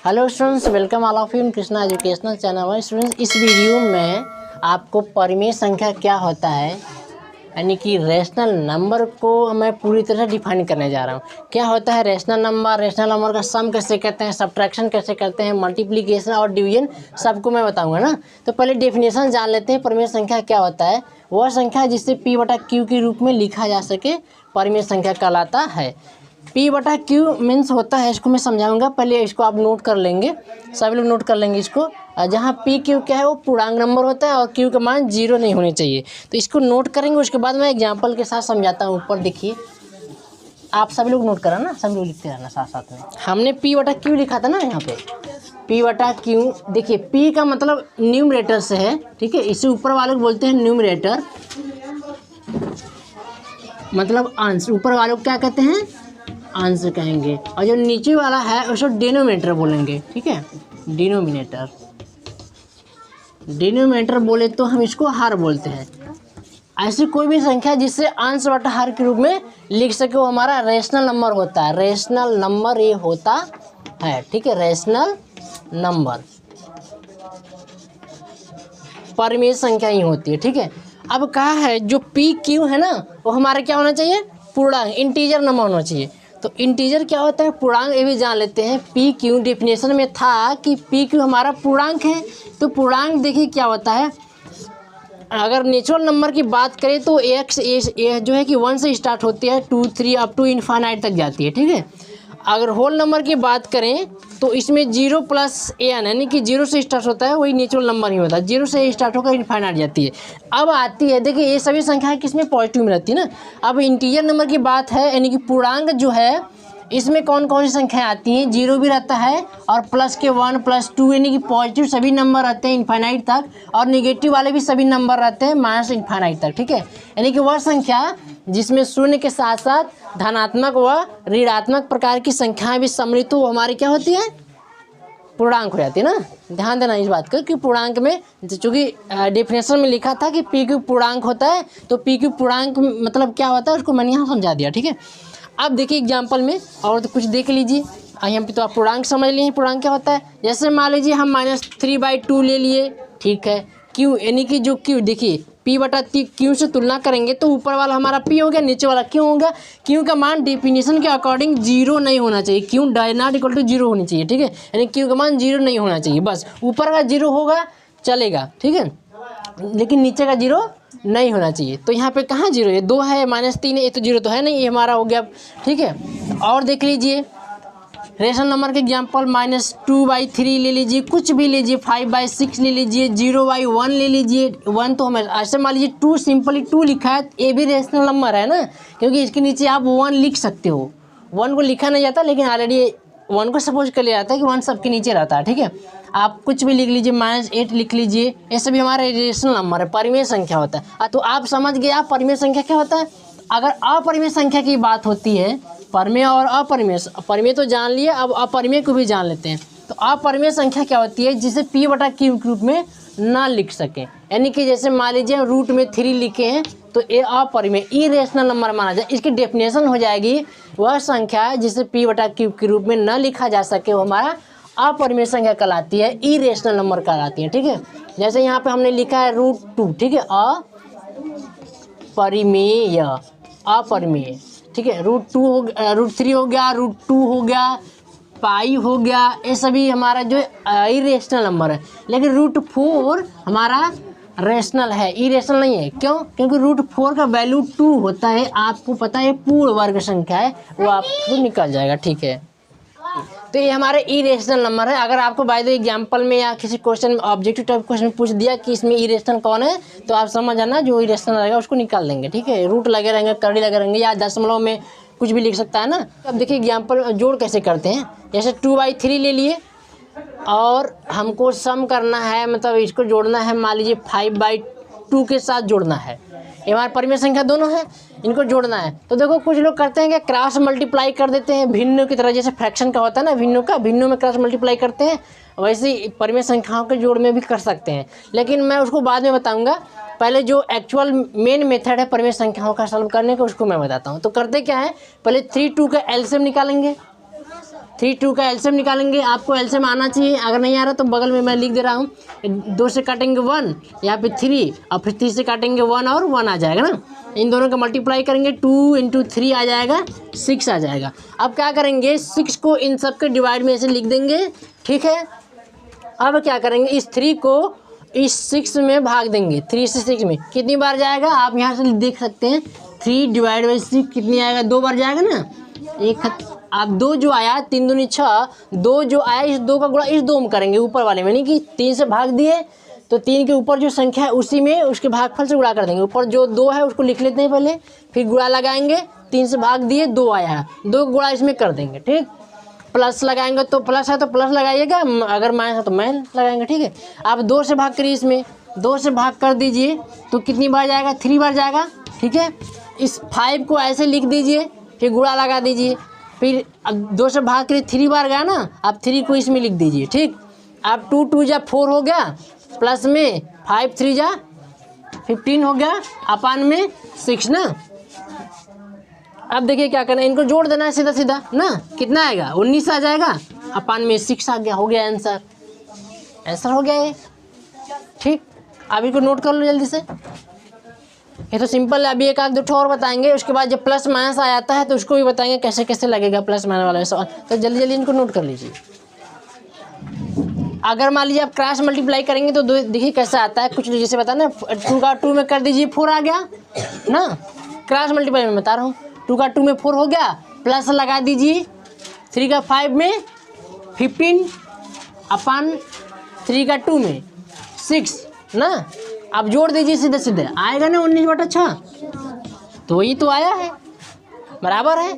Hello students, welcome all of you in Krishna educational channel. Students, इस video में आपको परिमेय संख्या क्या होता है यानी कि रेशनल नंबर को मैं पूरी तरह से डिफाइन करने जा रहा हूँ। क्या होता है रेशनल नंबर का सम कैसे करते हैं, सब्ट्रैक्शन कैसे करते हैं, मल्टीप्लिकेशन और डिवीजन सबको मैं बताऊँगा ना। तो पहले डेफिनेशन जान लेते हैं। परिमेय संख्या क्या होता है? वह संख्या जिसे P/Q के रूप में लिखा जा सके परिमेय संख्या कहलाता है। P/Q मीन्स होता है, इसको मैं समझाऊंगा, पहले इसको आप नोट कर लेंगे, सभी लोग नोट कर लेंगे इसको। जहाँ PQ क्या है वो पूर्णांक नंबर होता है और Q का मान 0 नहीं होने चाहिए, तो इसको नोट करेंगे। उसके बाद मैं एग्जांपल के साथ समझाता हूँ। ऊपर देखिए, आप सभी लोग नोट करा ना, सभी लोग लिखते रहना साथ साथ में। हमने P/Q लिखा था ना यहाँ पे, P/Q। देखिए P का मतलब न्यूमरेटर से है, ठीक है, इसे ऊपर वाले को बोलते हैं न्यूमरेटर, मतलब अंश। ऊपर वाले को क्या कहते हैं? अंश कहेंगे। और जो नीचे वाला है उसको डिनोमिनेटर बोलेंगे, ठीक है, डिनोमिनेटर। डिनोमिनेटर बोले तो हम इसको हर बोलते हैं। ऐसी कोई भी संख्या जिससे अंश बटा हर के रूप में लिख सके वो हमारा रेशनल नंबर होता है। रेशनल नंबर ये होता है, ठीक है, रेशनल नंबर परिमेय संख्या ही होती है, ठीक है। अब कहा है जो PQ है ना वो हमारा क्या होना चाहिए? पूर्णांक, इंटीजर नंबर होना चाहिए। तो इंटीजर क्या होता है? पूर्णांक। ये भी जान लेते हैं। PQ डेफिनेशन में था कि PQ हमारा पूर्णांक है। तो पूर्णांक देखिए क्या होता है, अगर नेचुरल नंबर की बात करें तो एक्स जो है कि 1 से स्टार्ट होती है, 2 3 अप टू इनफाइनाइट तक जाती है, ठीक है। अगर होल नंबर की बात करें तो इसमें 0 + n यानी कि 0 से स्टार्ट होता है, वही नेचुरल नंबर ही होता है। 0 से स्टार्ट होकर इनफाइनाइट जाती है। अब आती है, देखिए ये सभी संख्याएं किसमें? पॉजिटिव में रहती है ना। अब इंटीजर नंबर की बात है, यानी कि पूर्णांक जो है इसमें कौन कौन सी संख्याएं आती हैं? 0 भी रहता है और प्लस के 1 + 2 यानी कि पॉजिटिव सभी नंबर रहते हैं इनफाइनाइट तक, और निगेटिव वाले भी सभी नंबर रहते हैं माइनस इनफाइनाइट तक, ठीक है। यानी कि वह संख्या जिसमें शून्य के साथ साथ धनात्मक व ऋणात्मक प्रकार की संख्याएं भी सम्मिलित हो, वो हमारी क्या होती है? पूर्णांक हो जाती है ना। ध्यान देना इस बात का कि पूर्णांक में, चूँकि डेफिनेशन में लिखा था कि PQ पूर्णांक होता है, तो PQ पूर्णांक मतलब क्या होता है उसको मैंने यहाँ समझा दिया, ठीक है। अब देखिए एग्जाम्पल में और तो कुछ देख लीजिए। यहाँ पे तो आप पूर्णांक समझ लिए, पूर्णांक क्या होता है। जैसे मान लीजिए हम -3/2 ले लिए, ठीक है। Q यानी कि जो Q देखिए P/Q से तुलना करेंगे तो ऊपर वाला हमारा P हो गया, नीचे वाला Q होगा। Q का मान डेफिनेशन के अकॉर्डिंग 0 नहीं होना चाहिए। Q ≠ 0 होनी चाहिए, ठीक है। यानी Q का मान 0 नहीं होना चाहिए, बस ऊपर का 0 होगा चलेगा, ठीक है, लेकिन नीचे का 0 नहीं होना चाहिए। तो यहाँ पे कहाँ 0 है? 2 है, -3 है, ये तो 0 तो है नहीं, ये हमारा हो गया, ठीक है। और देख लीजिए रेशनल नंबर के एग्जाम्पल, -2/3 ले लीजिए, कुछ भी लीजिए, 5/6 ले लीजिए, 0/1 ले लीजिए। 1 तो हमें ऐसे मान लीजिए 2, सिंपली 2 लिखा है, ये भी रेशनल नंबर है ना, क्योंकि इसके नीचे आप 1 लिख सकते हो। 1 को लिखा नहीं जाता, लेकिन ऑलरेडी 1 को सपोज कर लिया जाता है कि 1 सबके नीचे रहता है, ठीक है। आप कुछ भी लिख लीजिए, -8 लिख लीजिए, ये सभी हमारा रेशनल नंबर है, परिमेय संख्या होता है। तो आप समझ गए आप परिमेय संख्या क्या होता है। अगर अपरिमेय संख्या की बात होती है, परिमेय और अपरिमेय, परिमेय तो जान लिए, अब अपरिमेय को भी जान लेते हैं। तो अपरिमेय संख्या क्या होती है? जिसे P/Q के रूप में ना लिख सकें, यानी कि जैसे मान लीजिए रूट में 3 लिखे हैं तो ये अपरिमेय इरेशनल नंबर माना जाए। इसकी डेफिनेशन हो जाएगी वह संख्या जिसे P/Q के रूप में न लिखा जा सके वो हमारा अपरिमेय संख्या कहलाती है, इरेशनल नंबर कहलाती है, ठीक है। जैसे यहाँ पे हमने लिखा है √2, ठीक है, अपरिमेय, अपरिमेय, ठीक है। √2 हो गया, √3 हो गया, √2 हो गया, पाई हो गया, ये सभी हमारा जो इरेशनल नंबर है। लेकिन √4 हमारा रेशनल है, इरेशनल नहीं है। क्यों? क्योंकि √4 का वैल्यू 2 होता है। आपको पता है पूर्ण वर्ग संख्या है, वो आपको निकल जाएगा, ठीक है। तो ये हमारे इरेशनल नंबर है। अगर आपको बाय द एग्जाम्पल में या किसी क्वेश्चन ऑब्जेक्टिव टाइप क्वेश्चन पूछ दिया कि इसमें इरेशनल कौन है, तो आप समझ आना जो इरेशनल रहेगा उसको निकाल लेंगे, ठीक है। रूट लगे रहेंगे, करड़ी लगे रहेंगे, या दशमलव में कुछ भी लिख सकता है ना। अब देखिए एग्जाम्पल जोड़ कैसे करते हैं। जैसे 2/3 ले लिए और हमको सम करना है, मतलब इसको जोड़ना है, मान लीजिए 5/2 के साथ जोड़ना है। ये हमारे परिमेय संख्या दोनों है, इनको जोड़ना है। तो देखो कुछ लोग करते हैं कि क्रॉस मल्टीप्लाई कर देते हैं भिन्नों की तरह, जैसे फ्रैक्शन का होता है ना, भिन्नों में क्रॉस मल्टीप्लाई करते हैं, वैसे ही परिमेय संख्याओं के जोड़ में भी कर सकते हैं, लेकिन मैं उसको बाद में बताऊंगा। पहले जो एक्चुअल मेन मेथड है परिमेय संख्याओं का सॉल्व करने का, उसको मैं बताता हूँ। तो करते क्या है, पहले 3 2 का एलसीएम निकालेंगे, 3 2 का एलसीएम निकालेंगे, आपको एलसीएम आना चाहिए, अगर नहीं आ रहा तो बगल में मैं लिख दे रहा हूँ। 2 से काटेंगे 1, यहाँ पे 3 और फिर 3 से काटेंगे 1 और 1 आ जाएगा ना। इन दोनों का मल्टीप्लाई करेंगे 2 × 3 आ जाएगा 6 आ जाएगा। अब क्या करेंगे 6 को इन सब के डिवाइड में ऐसे लिख देंगे, ठीक है। अब क्या करेंगे इस 3 को इस 6 में भाग देंगे, 3 से 6 में कितनी बार जाएगा आप यहाँ से देख सकते हैं। 3 / 6 कितनी आएगा, 2 बार जाएगा ना। एक आप 2 जो आया 3 दूनी 6, 2 जो आया इस 2 का गुणा इस 2 में करेंगे ऊपर वाले में, नहीं कि 3 से भाग दिए तो 3 के ऊपर जो संख्या है उसी में उसके भागफल से गुणा कर देंगे। ऊपर जो 2 है उसको लिख लेते हैं पहले, फिर गुणा लगाएंगे, 3 से भाग दिए 2 आया है, 2 गुणा इसमें कर देंगे, ठीक। प्लस लगाएंगे तो प्लस है तो प्लस लगाइएगा, अगर माइनस है तो माइनस लगाएंगे, ठीक है। आप 2 से भाग करिए, इसमें 2 से भाग कर दीजिए तो कितनी बार जाएगा 3 बार जाएगा, ठीक है। इस 5 को ऐसे लिख दीजिए, फिर गुणा लगा दीजिए, फिर अब 2 से भाग करिए 3 बार गया ना, आप 3 को इसमें लिख दीजिए, ठीक। अब 2 2 जा 4 हो गया, प्लस में 5 3 जा 15 हो गया, अपान में 6 ना। अब देखिए क्या करना है, इनको जोड़ देना है सीधा सीधा ना। कितना आएगा 19 आ जाएगा, अपान में 6 आ गया, हो गया आंसर। आंसर हो गया ये, ठीक। अब इसको नोट कर लो जल्दी से, ये तो सिंपल है। अभी एक आध दो ठो और बताएंगे, उसके बाद जब प्लस माइनस आ जाता है तो उसको भी बताएंगे कैसे कैसे लगेगा प्लस माइनस वाला सवाल। तो जल्दी जल्दी इनको नोट कर लीजिए। अगर मान लीजिए आप क्रॉस मल्टीप्लाई करेंगे तो देखिए कैसा आता है, कुछ जैसे बता ना 2 का 2 में कर दीजिए 4 आ गया ना। क्रॉस मल्टीप्लाई में बता रहा हूँ, 2 का 2 में 4 हो गया, प्लस लगा दीजिए 3 का 5 में 15 अपान 3 का 2 में 6 ना। अब जोड़ दीजिए सीधे सीधे, आएगा ना 19/6, तो वही तो आया है, बराबर है।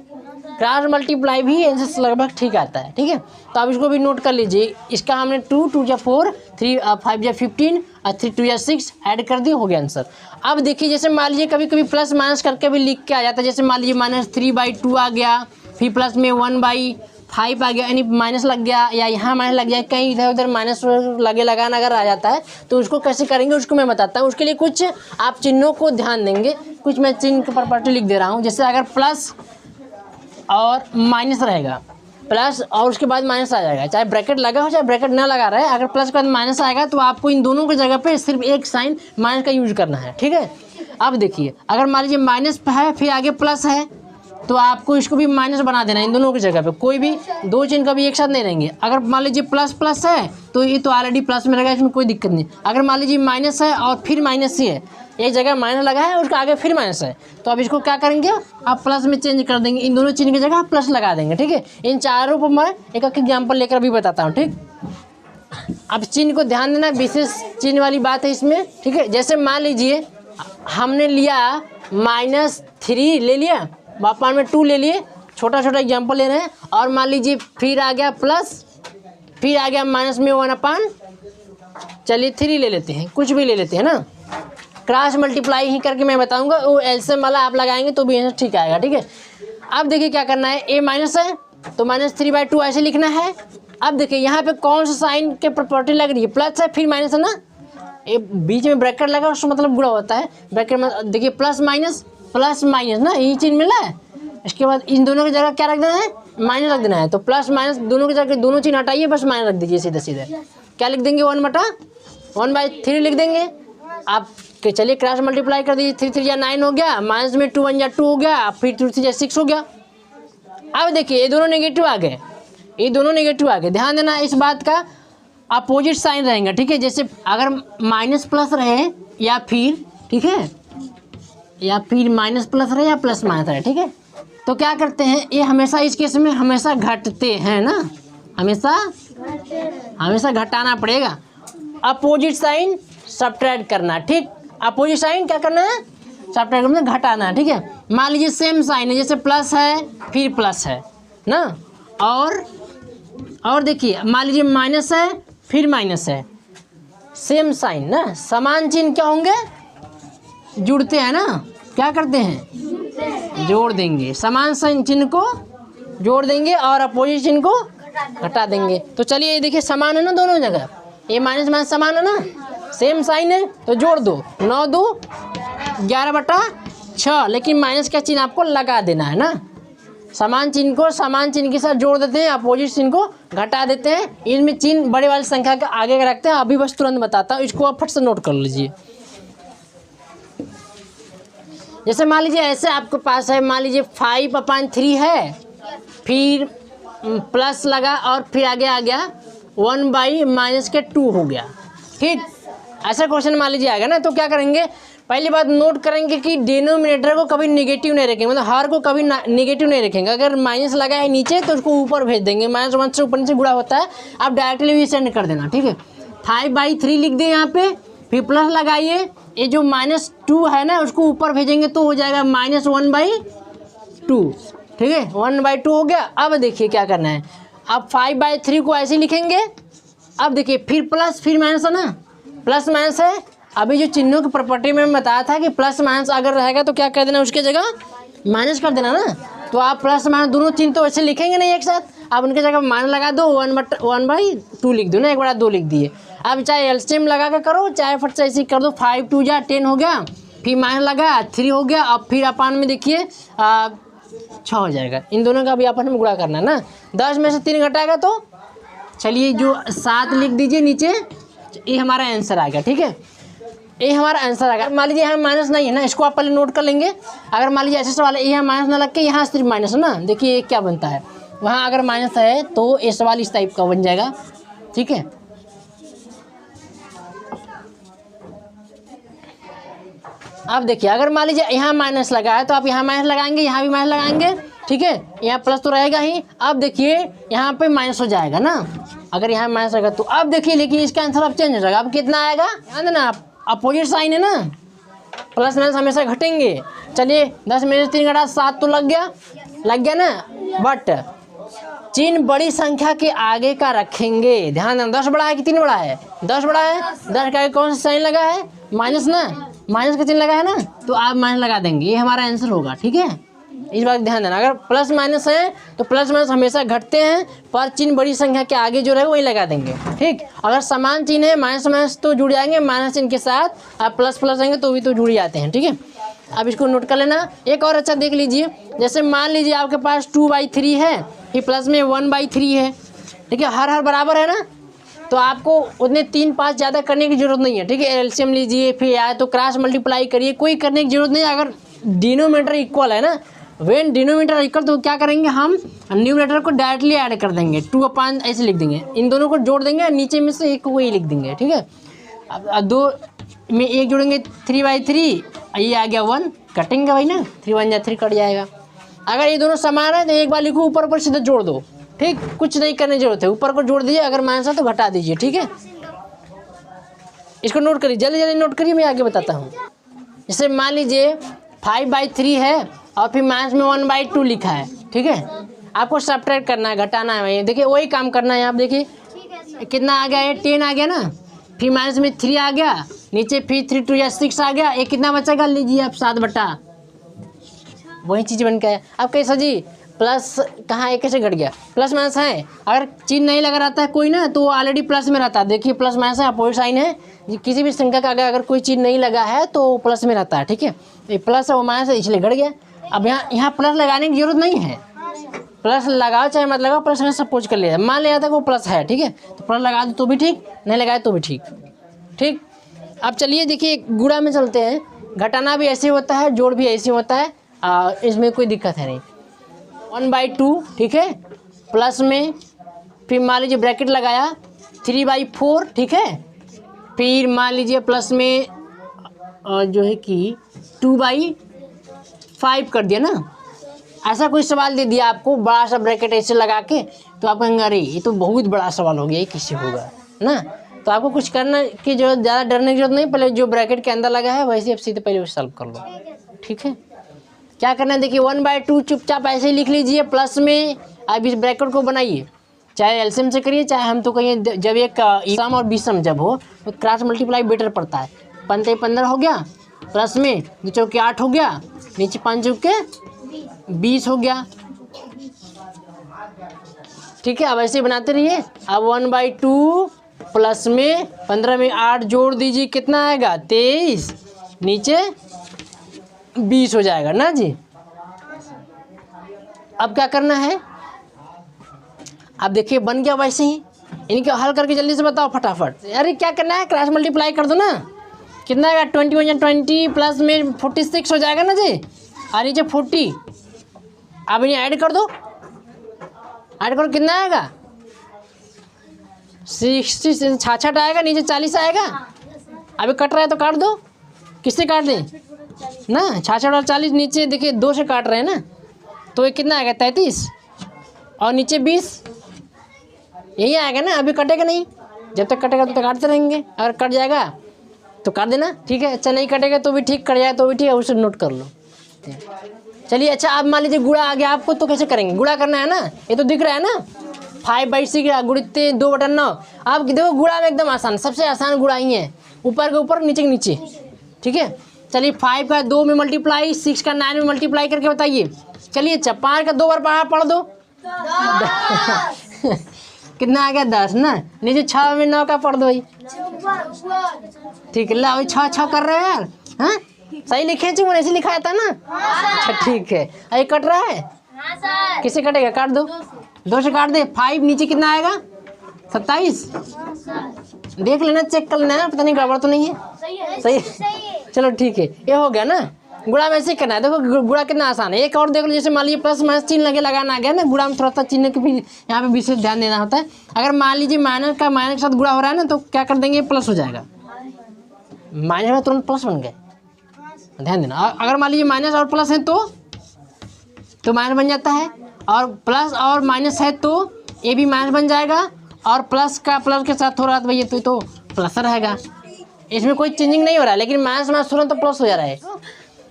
क्रॉस मल्टीप्लाई भी आंसर लगभग ठीक आता है, ठीक है। तो आप इसको भी नोट कर लीजिए। इसका हमने 2 2 जा 4, 3 5 जा 15 और 3 2 जा 6 ऐड कर दिए, हो गया आंसर। अब देखिए जैसे मान लीजिए कभी कभी प्लस माइनस करके भी लिख के आ जाता है, जैसे मान लीजिए -3/2 आ गया, फिर प्लस में 1/5 आ गया, यानी माइनस लग गया, या यहाँ माइनस लग गया, कहीं इधर उधर माइनस लगाना अगर आ जाता है तो उसको कैसे करेंगे उसको मैं बताता हूँ। उसके लिए कुछ आप चिन्हों को ध्यान देंगे, कुछ मैं चिन्ह की प्रॉपर्टी लिख दे रहा हूँ। जैसे अगर प्लस और माइनस रहेगा, प्लस और उसके बाद माइनस आ जाएगा, चाहे ब्रैकेट लगा हो चाहे ब्रैकेट ना लगा रहे, अगर प्लस के बाद माइनस आएगा तो आपको इन दोनों की जगह पे सिर्फ एक साइन माइनस का यूज करना है, ठीक है। अब देखिए अगर मान लीजिए माइनस है फिर आगे प्लस है तो आपको इसको भी माइनस बना देना है, इन दोनों की जगह पे कोई भी 2 चिन्ह कभी एक साथ नहीं रहेंगे। अगर मान लीजिए प्लस प्लस है तो ये तो ऑलरेडी प्लस में रहेगा, इसमें कोई दिक्कत नहीं। अगर मान लीजिए माइनस है और फिर माइनस ही है, एक जगह माइनस लगा है उसका आगे फिर माइनस है, तो अब इसको क्या करेंगे आप प्लस में चेंज कर देंगे, इन दोनों चिन्ह की जगह आप प्लस लगा देंगे, ठीक है। इन चारों पर मैं एक एक एग्जाम्पल लेकर भी बताता हूँ, ठीक। अब चिन्ह को ध्यान देना, विशेष चिन्ह वाली बात है इसमें, ठीक है। जैसे मान लीजिए हमने लिया -3 ले लिया, अपान में 2 ले लिए, छोटा छोटा एग्जाम्पल ले रहे हैं। और मान लीजिए फिर आ गया प्लस, फिर आ गया माइनस में 1 अपान, चलिए 3 ले लेते हैं, कुछ भी ले लेते हैं ना। क्रॉस मल्टीप्लाई ही करके मैं बताऊंगा, वो एलसीएम वाला आप लगाएंगे तो भी ठीक आएगा, ठीक है। अब देखिए क्या करना है, ए माइनस है तो -3/2 ऐसे लिखना है। अब देखिए यहाँ पे कौन सा साइन के प्रॉपर्टी लग रही है, प्लस है फिर माइनस है ना, ये बीच में ब्रैकेट लगा उसका मतलब गुणा होता है, ब्रैकेट में देखिए प्लस माइनस ना, यही चीज़ मिला है। इसके बाद इन दोनों की जगह क्या रख देना है, माइनस रख देना है। तो प्लस माइनस दोनों की जगह दोनों चीज़ हटाइए, बस माइनस रख दीजिए सीधे सीधे। क्या लिख देंगे 1/1/3 लिख देंगे। आप चलिए क्रॉस मल्टीप्लाई कर दीजिए, 3 3 जा 9 हो गया, माइनस में 2 1 जा 2 हो गया, फिर 2 3 जा 6 हो गया। अब देखिए ये दोनों नेगेटिव आ गए, ये दोनों नेगेटिव आ गए, ध्यान देना इस बात का, अपोजिट साइन रहेंगे, ठीक है। जैसे अगर माइनस प्लस रहे या फिर, ठीक है, या फिर माइनस प्लस रहे या प्लस माइनस रहे, ठीक है, तो क्या करते हैं ये हमेशा इस केस में हमेशा घटते हैं ना, हमेशा घटाना पड़ेगा। अपोजिट साइन सब्ट्रैक्ट करना, ठीक। अपोजिट साइन क्या करना है, सब्ट्रैक्ट करना, घटाना, ठीक है। मान लीजिए सेम साइन है, जैसे प्लस है फिर प्लस है ना, और देखिए मान लीजिए माइनस है फिर माइनस है, सेम साइन ना, समान चिन्ह क्या होंगे, जुड़ते हैं ना, क्या करते हैं, जोड़ देंगे, समान साइन चिन्ह को जोड़ देंगे और अपोजिट चिन्ह को घटा देंगे। तो चलिए ये देखिए समान है ना दोनों जगह, ये माइनस माइनस समान है ना, सेम साइन है तो जोड़ दो, 9 2 11/6, लेकिन माइनस का चिन्ह आपको लगा देना है ना, समान चिन्ह को समान चिन्ह के साथ जोड़ देते हैं, अपोजिट चिन्ह को घटा देते हैं, इनमें चिन्ह बड़े वाली संख्या के आगे रखते हैं। अभी बस तुरंत बताता हूँ, इसको आप फट से नोट कर लीजिए। जैसे मान लीजिए ऐसे आपके पास है, मान लीजिए 5/3 है, फिर प्लस लगा और फिर आगे आ गया 1/-2 हो गया। ठीक, ऐसा क्वेश्चन मान लीजिए आएगा ना, तो क्या करेंगे, पहली बात नोट करेंगे कि डिनोमिनेटर को कभी नेगेटिव नहीं रखेंगे, मतलब हर को कभी नेगेटिव नहीं रखेंगे। अगर माइनस लगा है नीचे तो उसको ऊपर भेज देंगे, -1 से ऊपर नीचे गुणा होता है, आप डायरेक्टली भी सेंड कर देना। ठीक है, 5/3 लिख दें यहाँ पे, फिर प्लस लगाइए, ये जो -2 है ना उसको ऊपर भेजेंगे तो हो जाएगा -1/2। ठीक है, 1/2 हो गया। अब देखिए क्या करना है, अब 5/3 को ऐसे लिखेंगे। अब देखिए फिर प्लस फिर माइनस है ना, प्लस माइनस है। अभी जो चिन्हों की प्रॉपर्टी में बताया था कि प्लस माइनस अगर रहेगा तो क्या कर देना, उसके जगह माइनस कर देना ना। तो आप प्लस माइनस दोनों चिन्ह तो ऐसे लिखेंगे नहीं एक साथ, आप उनके जगह माइनस लगा दो, 1/2 लिख दो ना, 1/2 लिख दिए। अब चाहे एलसीएम लगा के करो, चाहे फट से ऐसे कर दो, 5 2 जा 10 हो गया, फिर माइनस लगा 3 हो गया। अब फिर अपान में देखिए 6 हो जाएगा। इन दोनों का भी आपस में गुणा करना है ना, 10 में से 3 घटाएगा तो चलिए जो 7 लिख दीजिए नीचे, ये हमारा आंसर आएगा। ठीक है, ये हमारा आंसर आएगा। मान लीजिए यहाँ माइनस नहीं है ना, इसको आप पहले नोट कर लेंगे। अगर मान लीजिए ऐसे सवाल है, यहाँ माइनस ना लग के यहाँ सिर्फ माइनस है ना, देखिए ये क्या बनता है, वहाँ अगर माइनस है तो ये सवाल इस टाइप का बन जाएगा। ठीक है, अब देखिए अगर मान लीजिए यहाँ माइनस लगा है तो आप यहाँ माइनस लगाएंगे, यहाँ भी माइनस लगाएंगे। ठीक है, यहाँ प्लस तो रहेगा ही। अब देखिए यहाँ पे माइनस हो जाएगा ना, अगर यहाँ माइनस रहेगा तो अब देखिए, लेकिन इसका आंसर अब चेंज हो जाएगा। अब कितना आएगा, ध्यान देना, अपोजिट साइन है ना, प्लस माइनस हमेशा घटेंगे। चलिए 10 में से 3 घटा 7 तो लग गया ना, बट चिन्ह बड़ी संख्या के आगे का रखेंगे। ध्यान देना, 10 बड़ा है कि 3 बड़ा है, 10 बड़ा है, 10 का कौन सा साइन लगा है, माइनस ना, माइनस का चिन्ह लगा है ना, तो आप माइनस लगा देंगे, ये हमारा आंसर होगा। ठीक है, इस बात ध्यान देना, अगर प्लस माइनस है तो प्लस माइनस हमेशा घटते हैं, पर चिन्ह बड़ी संख्या के आगे जो रहेगा वही लगा देंगे। ठीक, अगर समान चिन्ह है माइनस माइनस तो जुड़ जाएंगे, माइनस चिन्ह के साथ आप प्लस प्लस आएंगे तो भी तो जुड़ जाते हैं। ठीक है, अब इसको नोट कर लेना। एक और अच्छा देख लीजिए, जैसे मान लीजिए आपके पास 2/3 है, फिर प्लस में 1/3 है। ठीक है, हर बराबर है ना, तो आपको उतने 3 5 ज़्यादा करने की जरूरत नहीं है। ठीक है, एलसीएम लीजिए, फिर या तो क्रॉस मल्टीप्लाई करिए, कोई करने की जरूरत नहीं है। अगर डिनोमिनेटर इक्वल है ना, व्हेन डिनोमिनेटर इक्वल, तो क्या करेंगे हम न्यूमरेटर को डायरेक्टली ऐड कर देंगे, 2 ऐसे लिख देंगे, इन दोनों को जोड़ देंगे, नीचे में से एक को वही लिख देंगे। ठीक है, अब 2 में 1 जोड़ेंगे 3/3, ये आ गया 1, कटेंगे भाई ना, 3 1 जा 3 कट जाएगा। अगर ये दोनों समान है तो एक बार लिखो, ऊपर ऊपर सीधे जोड़ दो। ठीक, कुछ नहीं करने की जरूरत है, ऊपर को जोड़ दीजिए, अगर माइनस है तो घटा दीजिए। ठीक है, इसको नोट करिए, जल्दी जल्दी नोट करिए, मैं आगे बताता हूँ। जैसे मान लीजिए 5/3 है और फिर माइनस में 1/2 लिखा है। ठीक है, आपको सब्ट्रैक्ट करना है, घटाना है, वही देखिए वही काम करना है। आप देखिए कितना आ गया, ये 10 आ गया ना, फिर माइनस में 3 आ गया, नीचे फिर 3 2 या 6 आ गया, ये कितना बचेगा, लीजिए आप 7/, वही चीज़ बन के आया। अब कैसा जी, प्लस कहाँ है, कैसे घट गया, प्लस माइनस है, अगर चिन्ह नहीं लगा रहता है कोई ना तो ऑलरेडी प्लस में रहता है। देखिए प्लस माइनस है, अपोजिट साइन है, किसी भी संख्या का अगर कोई चिन्ह नहीं लगा है तो प्लस में रहता है। ठीक है, ये प्लस है वो माइनस है इसलिए घट गया। अब यहाँ प्लस लगाने की जरूरत नहीं है, प्लस लगाओ चाहे मत लगाओ, प्लस में सपोज कर लिया, मान लिया था वो प्लस है। ठीक है, तो प्लस लगा दो तो भी ठीक, नहीं लगाए तो भी ठीक। ठीक, अब चलिए देखिए गुणा में चलते हैं, घटाना भी ऐसे होता है, जोड़ भी ऐसे होता है, इसमें कोई दिक्कत है नहीं। 1/2, ठीक है, प्लस में फिर मान लीजिए ब्रैकेट लगाया 3/4। ठीक है, फिर मान लीजिए प्लस में जो है कि 2/5 कर दिया ना। ऐसा कोई सवाल दे दिया आपको बड़ा सा ब्रैकेट ऐसे लगा के, तो आप कहेंगे अरे ये तो बहुत बड़ा सवाल हो गया, ये किससे होगा ना। तो आपको कुछ करने की जरूरत, ज़्यादा डरने की जरूरत नहीं, पहले जो ब्रैकेट के अंदर लगा है वैसे आप सीधे पहले सॉल्व कर लो। ठीक है, क्या करना है देखिए 1/2 चुपचाप ऐसे ही लिख लीजिए, प्लस में अब इस ब्रैकेट को बनाइए, चाहे एलसीएम से करिए चाहे हम तो कहिए, जब एक सम और विषम जब हो तो क्रॉस मल्टीप्लाई बेटर पड़ता है। 15 हो गया, प्लस में 2 चौके 8 हो गया, नीचे 5 चौके 20 हो गया। ठीक है, अब ऐसे बनाते रहिए। अब 1/2 प्लस में 15 में 8 जोड़ दीजिए, कितना आएगा 23, नीचे 20 हो जाएगा ना जी। अब क्या करना है, अब देखिए बन गया वैसे ही, इनके हल करके जल्दी से बताओ फटाफट। अरे क्या करना है, क्रॉस मल्टीप्लाई कर दो ना, कितना आएगा 21 या 20 प्लस में 46 हो जाएगा ना जी, और नीचे 40, अब इन्हें ऐड कर दो, ऐड करो कितना आएगा 60 से 66 आएगा, नीचे 40 आएगा। अभी कट रहा है तो काट दो, किससे काट दें ना, 66 और 40 नीचे देखिए 2 से काट रहे हैं ना, तो ये कितना आएगा 33 और नीचे 20, यही आएगा ना। अभी कटेगा नहीं, जब तक कटेगा तब तक काटते रहेंगे, अगर कट जाएगा तो काट देना, ठीक है। अच्छा नहीं कटेगा तो भी ठीक, कट जाए तो भी ठीक है, उसे नोट कर लो। चलिए अच्छा, अब मान लीजिए गुणा आ गया आपको, तो कैसे करेंगे, गुणा करना है ना, ये तो दिख रहा है ना 5/6 गुणित 2/9। आप देखो गुणा में एकदम आसान, सबसे आसान गुणा ही है, ऊपर के ऊपर नीचे के नीचे, ठीक है। चलिए 5 का 2 में मल्टीप्लाई, 6 का 9 में मल्टीप्लाई करके बताइए। चलिए अच्छा 5 का 2 बार पढ़ दो कितना आ गया 10 ना, नीचे 6 में 9 का पढ़ दो भाई, ठीक है। ला 6 कर रहे हैं यार, हाँ सही लिखे थे, ऐसे लिखाया था ना, अच्छा ठीक है। अरे कट रहा है, किसे कटेगा, काट दो, 2 से काट दे, 5 नीचे कितना आएगा 27, देख लेना, चेक कर लेना, पता नहीं गड़बड़ तो नहीं है, सही चलो ठीक है, ये हो गया ना। गुणा में ऐसे करना है, देखो गुणा कितना आसान है। एक और देख लो, जैसे मान लीजिए प्लस माइनस चिन्ह लगे लगाना आ गया ना, गुणा में थोड़ा सा चिन्ह के भी यहाँ पे विशेष ध्यान देना होता है। अगर मान लीजिए माइनस का माइनस के साथ गुणा हो रहा है ना, तो क्या कर देंगे, प्लस हो जाएगा, माइनस में तुरंत प्लस बन गए, ध्यान देना। अगर मान लीजिए माइनस और प्लस है तो माइनस बन जाता है, और प्लस और माइनस है तो ये भी माइनस बन जाएगा, और प्लस का प्लस के साथ हो रहा है तो भैया तो प्लस रहेगा, इसमें कोई चेंजिंग नहीं हो रहा है, लेकिन माइनस माइनस तुरंत तो प्लस हो जा रहा है।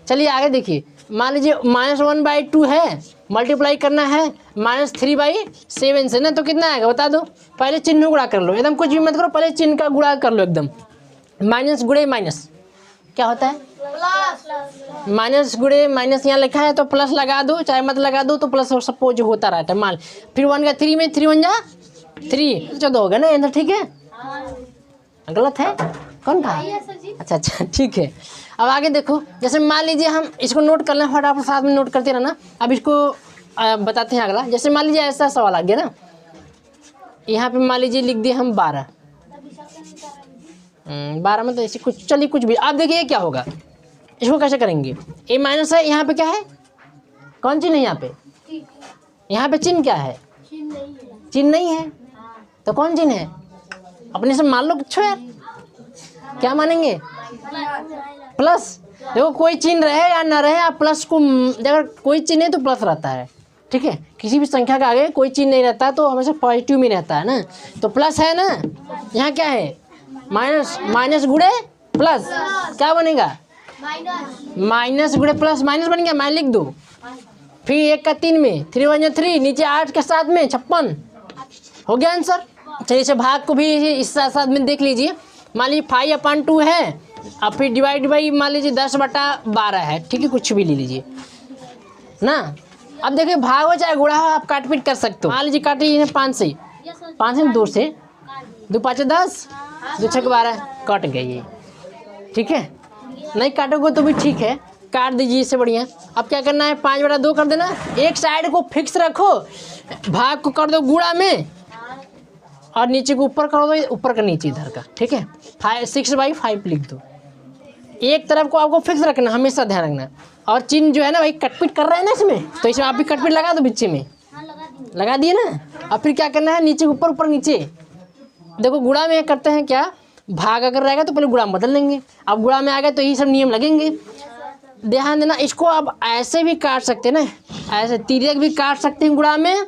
चलिए आगे देखिए, मान लीजिए -1/2 है, मल्टीप्लाई करना है -3/7 से ना, तो कितना आएगा बता दो, पहले चिन्ह गुणा कर लो, एकदम कुछ भी मत करो, पहले चिन्ह का गुणा कर लो एकदम, माइनस गुणे माइनस क्या होता है, माइनस गुणे माइनस यहाँ लिखा है तो प्लस लगा दो, चाहे मत लगा दो तो प्लस सपोज होता रहता है। मान फिर 1 का 3 में 3 1 जा 3, 14 होगा ना आंसर, ठीक है। गलत है, कौन कहा, अच्छा ठीक है। अब आगे देखो, जैसे मान लीजिए हम इसको नोट कर लें, फटाफट साथ में नोट करते रहना। अब इसको बताते हैं अगला, जैसे मान लीजिए ऐसा सवाल आ गया ना, यहाँ पे मान लीजिए लिख दिए हम 12 में, तो ऐसे कुछ, चलिए कुछ भी। आप देखिए क्या होगा, इसको कैसे करेंगे, ए माइनस है, यहाँ पे क्या है, कौन चिन्ह है यहाँ पे, यहाँ पे चिन्ह क्या है, चिन्ह नहीं है, तो कौन चिन्ह है, अपने से मान लो कुछ यार, क्या मानेंगे, प्लस। देखो कोई चिन्ह रहे या ना रहे, आप प्लस को, अगर कोई चिन्ह है तो प्लस रहता है, ठीक है। किसी भी संख्या का आगे कोई चिन्ह नहीं रहता तो हमेशा पॉजिटिव में रहता है ना, तो प्लस है ना, यहाँ क्या है माइनस गुणे प्लस, क्या बनेगा माइनस गुणे प्लस, माइनस बन गया, माइनस लिख दो। फिर 1 का 3 में 3 1 3, नीचे 8 के साथ में 56, हो गया आंसर। चलिए इसे भाग को भी इस साथ में देख लीजिए, मान लीजिए 5/2 है, अब फिर डिवाइड बाई मान लीजिए 10/12 है, ठीक है, कुछ भी ले लीजिए ना। अब देखिए भाग हो चाहे गुणा हो, आप काट पीट कर सकते हो। मान लीजिए काटिए 5 से 2 से 2 5 10, 2 6 12, कट गई ये, ठीक है। नहीं काटोगे तो भी ठीक है, काट दीजिए, इससे बढ़िया। अब क्या करना है, 5/2 कर देना, एक साइड को फिक्स रखो, भाग को कर दो गुणा में, और नीचे को ऊपर कर दो, ऊपर का नीचे इधर का, ठीक है। 6/5 लिख दो, एक तरफ को आपको फिक्स रखना, हमेशा ध्यान रखना। और चिन्ह जो है ना भाई कटपीट कर रहे हैं ना इसमें, तो इसमें आप भी कटपीट लगा दो, बीच में लगा दिए ना। अब फिर क्या करना है, नीचे ऊपर ऊपर नीचे, देखो गुणा में करते हैं क्या, भाग अगर रहेगा तो पहले गुणा में बदल लेंगे, अब गुणा में आ गए तो यही सब नियम लगेंगे, ध्यान देना। इसको आप ऐसे भी काट सकते हैं ना, ऐसे तिर्यक भी काट सकते हैं गुणा में,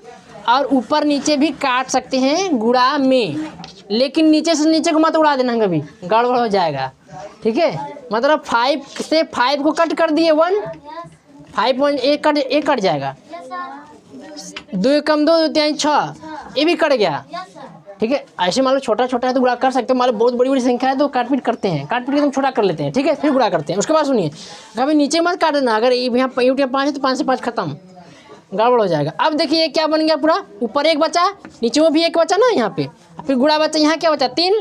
और ऊपर नीचे भी काट सकते हैं गुणा में, लेकिन नीचे से नीचे को मत उड़ा देना, कभी गड़बड़ हो जाएगा, ठीक है। मतलब 5 से 5 को कट कर दिए 1, 5 1 एक कट जाएगा, 2 कम 2 2 3 6, ये भी कट गया, ठीक है। ऐसे मान लो छोटा छोटा है तो गुणा कर सकते हो, मान लो बहुत बड़ी बड़ी संख्या है तो काट पीट करते हैं, काट पीट एकदम छोटा कर लेते हैं, ठीक है, फिर गुणा करते हैं। उसके बाद सुनिए, कभी नीचे मत काट देना, अगर यहाँ 5 है तो 5 से 5 खत्म, गड़बड़ हो जाएगा। अब देखिए क्या बन गया, पूरा ऊपर 1 बचा, नीचे में भी 1 बचा ना, यहाँ पे फिर गुणा बचा, यहाँ क्या बचा 3,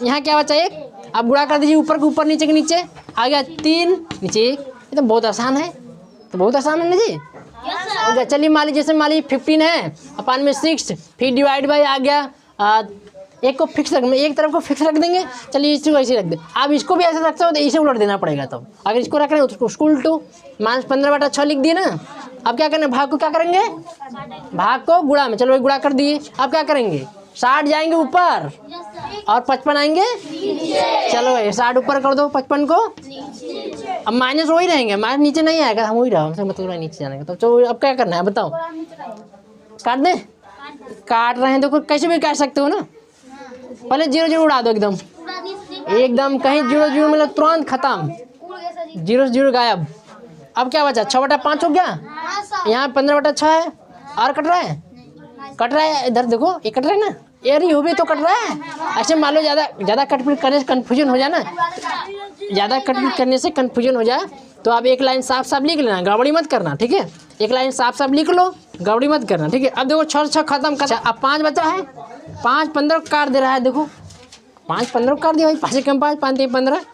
यहाँ क्या बचा 1, अब गुणा कर दीजिए, ऊपर के ऊपर नीचे के नीचे आ गया 3, नीचे 1, ये तो बहुत आसान है, तो बहुत आसान है ना जी, हो गया। चलिए मान लीजिए, जैसे मान लीजिए 15 है, अपान में 6, फिर डिवाइड बाई आ गया, एक को फिक्स रख, एक तरफ को फिक्स रख देंगे। चलिए इसको ऐसे रख दे। आप इसको भी ऐसे रखते हो तो इसे उलट देना पड़ेगा। तब अगर इसको रख रहे हो तो उसको उल्टो, -15/6 लिख दिए ना। अब क्या करना है, भाग को क्या करेंगे, भाग को गुणा में, चलो गुणा कर दिए। अब क्या करेंगे, 60 जाएंगे ऊपर और 55 आएंगे, चलो 60 ऊपर कर दो, 55 को, अब माइनस वही रहेंगे, माइनस नीचे नहीं आएगा, हम वही रहा, हमसे मतलब नीचे जाने का। तो चलो अब क्या करना है बताओ, काट दें, काट रहे हैं देखो, कैसे भी काट सकते हो ना। पहले 0 0 उड़ा दो, एकदम एकदम कहीं 0 0 मतलब तुरंत खत्म, 0 0 गायब। अब क्या बचा, 6/5 हो गया, यहाँ 15/6 है, और कट रहा है, कट रहा है, इधर देखो ये कट रहा है ना, यार ये भी तो कट रहा है। ऐसे मान लो ज़्यादा कटपीट करने से कन्फ्यूजन हो जाए ना, ज़्यादा कटपीट करने से कन्फ्यूजन हो जाए तो आप एक लाइन साफ साफ लिख लेना, गड़बड़ी मत करना, ठीक है। एक लाइन साफ साफ लिख लो, गड़बड़ी मत करना, ठीक है। अब देखो 6 खत्म कर, अब 5 बचा है, 5 15 काट दे रहा है, देखो 5 15 काट दिया भाई, 5 कम 5 5 3 15।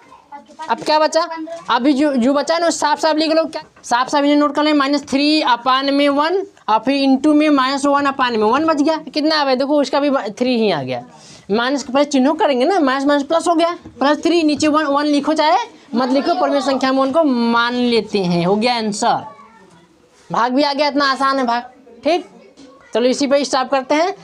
अब क्या बचा, अभी जो बचा है ना साफ साफ लिख लो, क्या साफ साफ इन्हें नोट कर लें, -3/1 और फिर इंटू में -1/1 बच गया, कितना आ गया देखो, उसका भी 3 ही आ गया। माइनस के पहले चिन्हों करेंगे ना, माइनस माइनस प्लस हो गया, +3 नीचे 1 लिखो चाहे मत लिखो, परमेय संख्या में 1 को मान लेते हैं, हो गया आंसर। भाग भी आ गया, इतना आसान है भाग, ठीक। चलो इसी पे स्टॉप करते हैं।